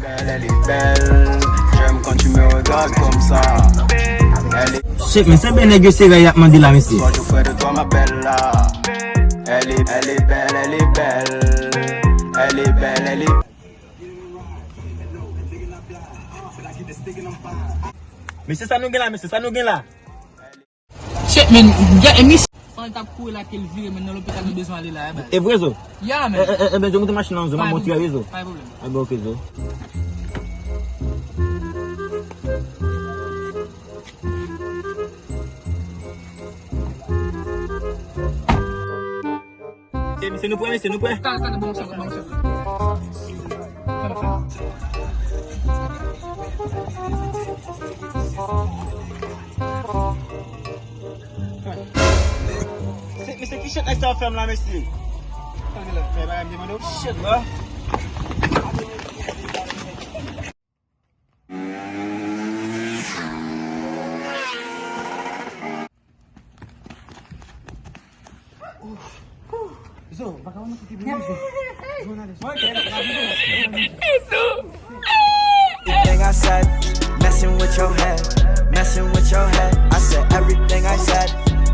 elle est belle. J'aime quand tu me regardes comme ça. Chef, mais c'est bien négocié là, y'a demandé là, monsieur. Moi je ferai de toi ma belle là. Elle est belle, elle est belle. Elle est belle, elle est belle. Mais c'est ça nous gagne là, monsieur, ça nous gagne là. Chef, mais y'a une mission. On t'a couru là qu'elle vire, mais dans l'hôpital, nous besoin d'aller là. Et vrai, ça? Ya, mais. Eh ben, je monte machine dans le zone, monte réseau. Pas de problème. Ah bon, ok, ça. C'est nous prêts, c'est nous prêts. Attends, bon, ça. Mais c'est qui chèque avec sa femme là, monsieur? Shit, là. Zo, waar gaan we nog een keer Everything I said, messing with your head, messing with your head. I said everything I said,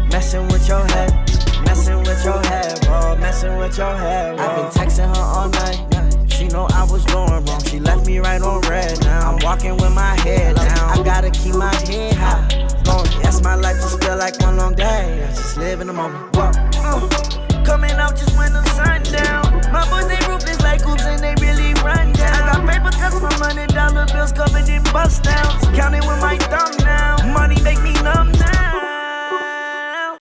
messing with your head, messing with your head, bro, messing with your head. I've been texting her all night. She know I was going wrong. She left me right on red. Now I'm walking with my head down. I gotta keep my head high. Yes, my life just feel like one long day. I just live in the moment. Coming out just when the sun down. My boys, they ruthless like hoops and they really run down. I got paper cuts from $100 bills covered in bust downs. Counting with my